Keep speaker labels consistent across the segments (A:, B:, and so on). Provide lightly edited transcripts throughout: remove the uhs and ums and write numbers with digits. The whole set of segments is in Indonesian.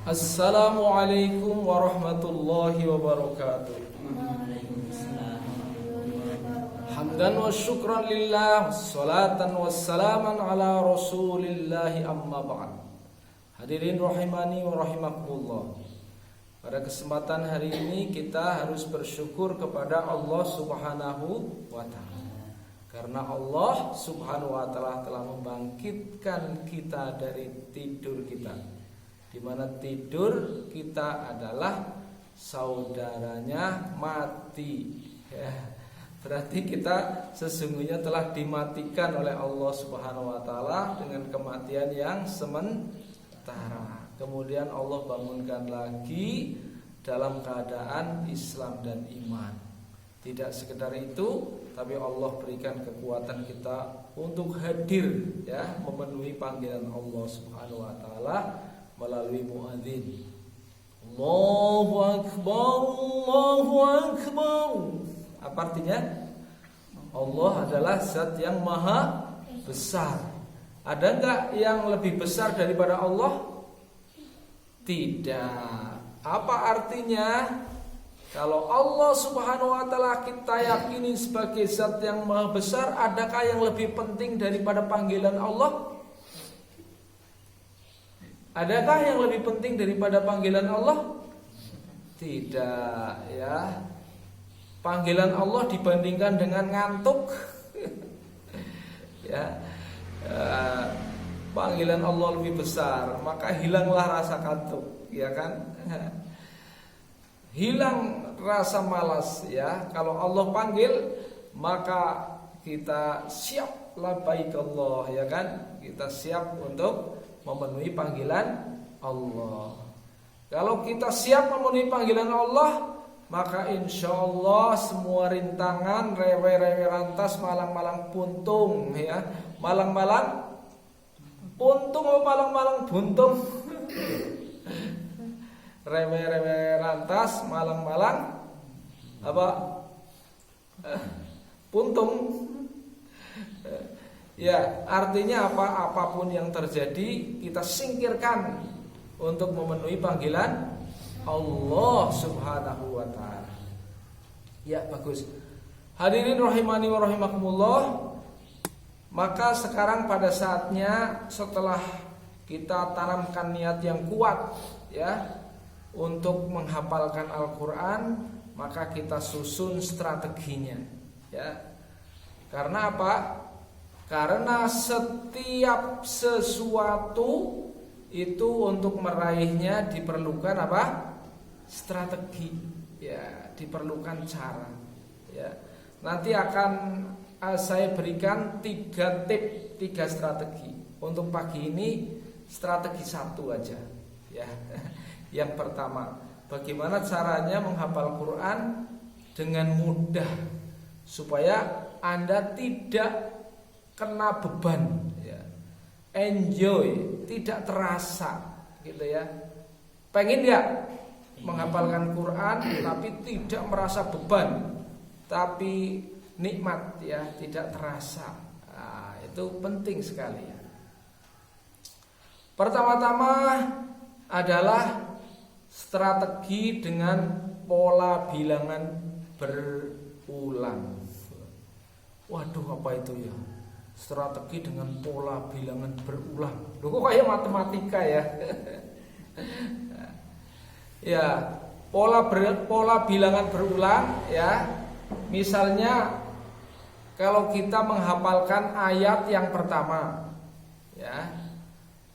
A: Assalamualaikum warahmatullahi wabarakatuh. Hamdan wa syukran lillah, salatan wa salaman ala rasulillahi, amma ba'd. Hadirin rahimani wa rahimakumullah. Pada kesempatan hari ini kita harus bersyukur kepada Allah Subhanahu wa ta'ala, karena Allah Subhanahu wa ta'ala telah membangkitkan kita dari tidur kita, di mana tidur kita adalah saudaranya mati, ya. Berarti kita sesungguhnya telah dimatikan oleh Allah Subhanahu wa ta'ala dengan kematian yang sementara. Kemudian Allah bangunkan lagi dalam keadaan Islam dan iman. Tidak sekedar itu, tapi Allah berikan kekuatan kita untuk hadir, ya, memenuhi panggilan Allah Subhanahu wa ta'ala melalui muadzin. Allahu Akbar, Allahu Akbar. Apa artinya? Allah adalah zat yang maha besar. Ada enggak yang lebih besar daripada Allah? Tidak. Apa artinya? Kalau Allah Subhanahu wa ta'ala kita yakini sebagai zat yang maha besar, adakah yang lebih penting daripada panggilan Allah? Adakah yang lebih penting daripada panggilan Allah? Tidak, ya. Panggilan Allah dibandingkan dengan ngantuk, ya, panggilan Allah lebih besar, maka hilanglah rasa kantuk, ya kan? Hilang rasa malas, ya. Kalau Allah panggil, maka kita siap labbaik Allah, ya kan? Kita siap untuk memenuhi panggilan Allah. Kalau kita siap memenuhi panggilan Allah, maka insya Allah semua rintangan, rewe-rewe rantas, malang-malang puntung, ya, malang-malang puntung atau malang-malang buntung, rewe-rewe rantas, malang-malang apa? Puntung. Ya, artinya apa? Apapun yang terjadi kita singkirkan untuk memenuhi panggilan Allah Subhanahu wa ta'ala. Ya, bagus. Hadirin rahimani wa rahimakumullah. Maka sekarang pada saatnya setelah kita tanamkan niat yang kuat, ya, untuk menghafalkan Al-Qur'an, maka kita susun strateginya, ya. Karena apa? Karena setiap sesuatu itu untuk meraihnya diperlukan apa? Strategi, ya, diperlukan cara, ya. Nanti akan saya berikan 3 tip, 3 strategi. Untuk pagi ini strategi 1 aja, ya. Yang pertama, bagaimana caranya menghafal Quran dengan mudah supaya Anda tidak kena beban, ya. Enjoy, tidak terasa, gitu ya. Pengen ya menghafalkan Quran tapi tidak merasa beban, tapi nikmat, ya, tidak terasa. Nah, itu penting sekali, ya. Pertama-tama adalah strategi dengan pola bilangan berulang. Waduh, apa itu ya? Strategi dengan pola bilangan berulang. Loh, kok kayak matematika, ya? Ya, pola bilangan berulang, ya. Misalnya kalau kita menghafalkan ayat yang pertama, ya,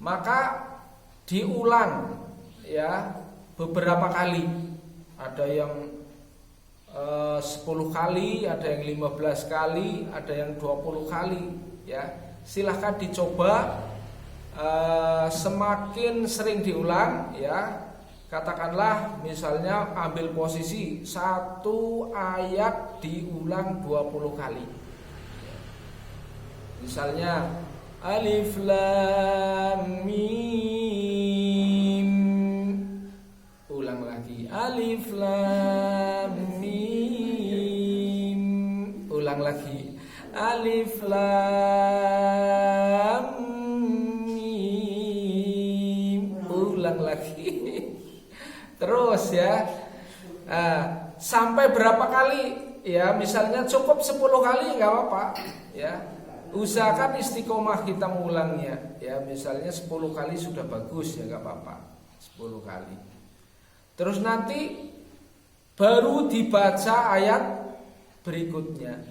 A: maka diulang, ya, beberapa kali. Ada yang 10 kali, ada yang 15 kali, ada yang 20 kali, ya. Silahkan dicoba, semakin sering diulang, ya. Katakanlah misalnya ambil posisi 1 ayat diulang 20 kali. Misalnya Alif Lam Mim. Ulang lagi. Alif Lam Mim. Ulang lagi. Alif Lam Mim. Ulang diulang lagi. Terus ya, sampai berapa kali ya, misalnya cukup 10 kali nggak apa-apa ya. Usahakan istiqomah kita mengulangnya ya, misalnya 10 kali sudah bagus ya, nggak apa-apa 10 kali. Terus nanti baru dibaca ayat berikutnya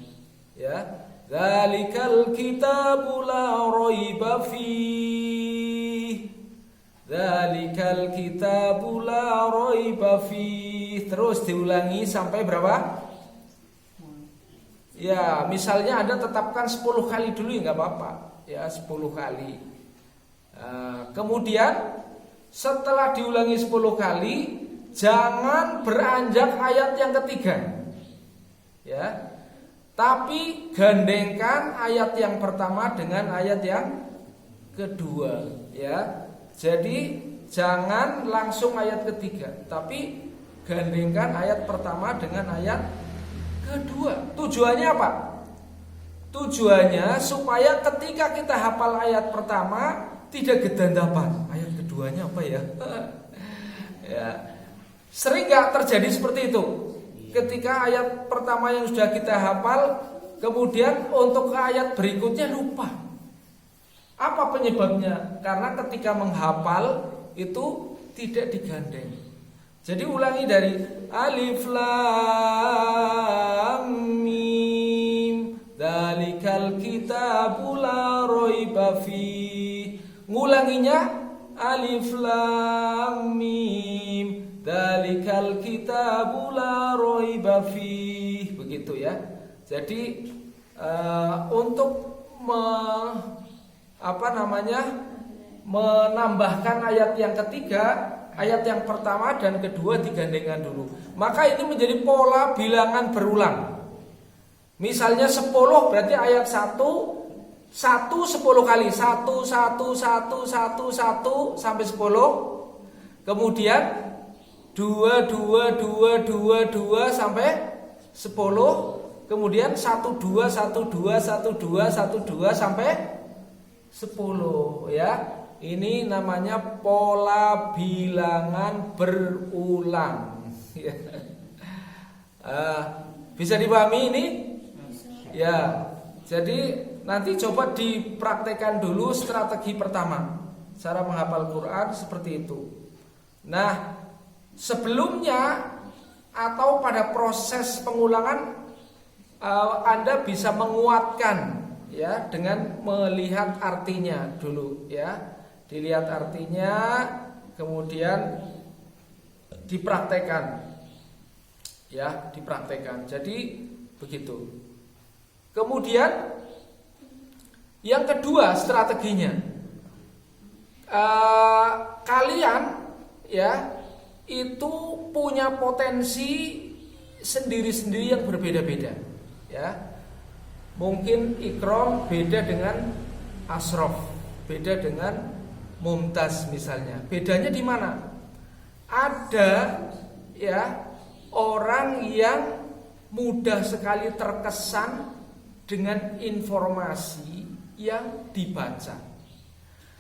A: ya. Dzalikal kitabu la raiba fih. Dzalikal kitabu la raiba fih. Terus diulangi sampai berapa? Ya, misalnya Anda tetapkan 10 kali dulu ya nggak apa-apa ya, 10 kali. Kemudian setelah diulangi 10 kali, jangan beranjak ayat yang ketiga ya, tapi gandengkan ayat yang pertama dengan ayat yang kedua ya. Jadi jangan langsung ayat ketiga, tapi gandengkan ayat pertama dengan ayat kedua. Tujuannya apa? Tujuannya supaya ketika kita hafal ayat pertama tidak gedandapan. Ayat keduanya apa ya? Ya. Sering gak terjadi seperti itu? Ketika ayat pertama yang sudah kita hafal, kemudian untuk ayat berikutnya lupa. Apa penyebabnya? Karena ketika menghafal itu tidak digandeng. Jadi ulangi dari alif lam mim, dzalikal kitabu la raiba fih. Ngulanginya alif lam mim, dzalikal kitabu la raiba fih. Begitu ya. Jadi untuk menambahkan ayat yang ketiga, ayat yang pertama dan kedua digandengkan dulu. Maka ini menjadi pola bilangan berulang. Misalnya 10 berarti ayat 1 10 kali, 1 sampai 10. Kemudian 2 sampai 10. Kemudian 1 2 sampai 10 ya. Ini namanya pola bilangan berulang. Bisa dipahami ini? Ya. Jadi nanti coba dipraktekkan dulu strategi pertama. Cara menghafal Quran seperti itu. Nah, sebelumnya atau pada proses pengulangan Anda bisa menguatkan ya dengan melihat artinya dulu ya. Dilihat artinya, kemudian dipraktekkan. Ya, dipraktekkan. Jadi begitu. Kemudian yang kedua strateginya, kalian ya itu punya potensi sendiri-sendiri yang berbeda-beda. Ya, mungkin Ikram beda dengan Ashraf, beda dengan Mumtaz misalnya. Bedanya di mana? Ada ya orang yang mudah sekali terkesan dengan informasi yang dibaca.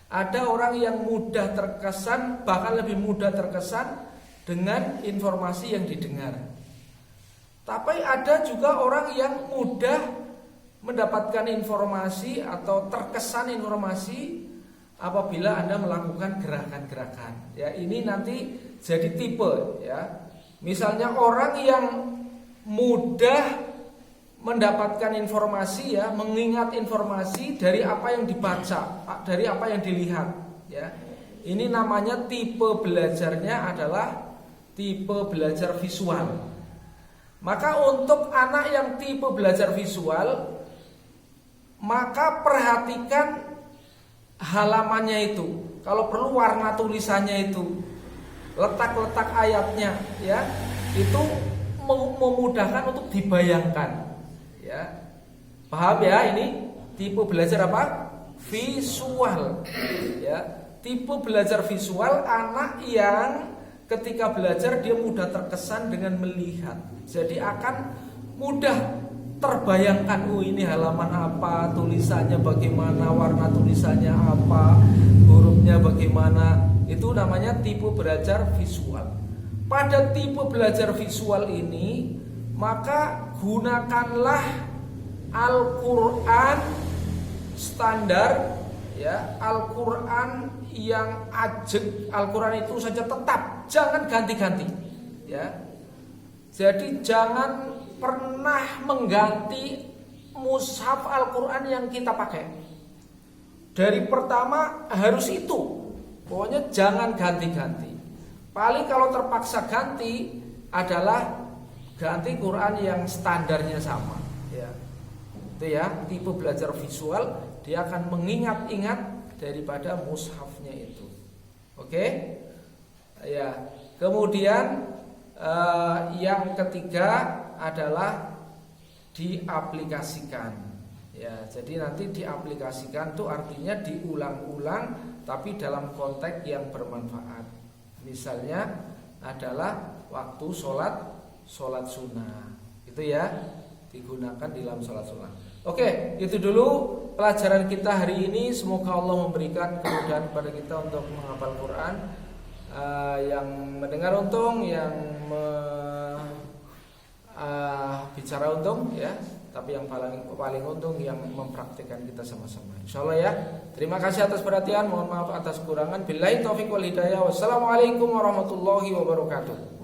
A: Ada orang yang mudah terkesan, bahkan lebih mudah terkesan dengan informasi yang didengar. Tapi ada juga orang yang mudah mendapatkan informasi atau terkesan informasi apabila Anda melakukan gerakan-gerakan. Ya, ini nanti jadi tipe ya. Misalnya orang yang mudah mendapatkan informasi ya, mengingat informasi dari apa yang dibaca, dari apa yang dilihat ya. Ini namanya tipe belajarnya adalah tipe belajar visual. Maka untuk anak yang tipe belajar visual, maka perhatikan halamannya itu, kalau perlu warna tulisannya itu, letak-letak ayatnya ya, itu memudahkan untuk dibayangkan ya. Paham ya, ini tipe belajar apa? Visual ya. Tipe belajar visual anak yang ketika belajar dia mudah terkesan dengan melihat. Jadi akan mudah terbayangkan, ini halaman apa, tulisannya bagaimana, warna tulisannya apa, hurufnya bagaimana. Itu namanya tipe belajar visual. Pada tipe belajar visual ini, maka gunakanlah Al-Quran standar, ya, Al-Quran yang ajeg, Al-Quran itu saja tetap, jangan ganti-ganti, ya. Jadi jangan pernah mengganti mushaf Al-Quran yang kita pakai. Dari pertama harus itu. Pokoknya jangan ganti-ganti. Paling kalau terpaksa ganti adalah ganti Quran yang standarnya sama, ya. Itu ya, tipe belajar visual, dia akan mengingat-ingat daripada mushafnya itu. Oke? Ya. Kemudian yang ketiga adalah diaplikasikan. Ya, jadi nanti diaplikasikan itu artinya diulang-ulang tapi dalam konteks yang bermanfaat. Misalnya adalah waktu sholat sunnah, itu ya, digunakan di dalam sholat sunnah. Oke, itu dulu pelajaran kita hari ini. Semoga Allah memberikan kemudahan kepada kita untuk menghafal Quran. Yang mendengar untung, yang bicara untung, ya. Tapi yang paling untung yang mempraktikkan kita sama-sama, insyaallah ya. Terima kasih atas perhatian, mohon maaf atas kurangan. Billahi taufiq wal hidayah. Wassalamualaikum warahmatullahi wabarakatuh.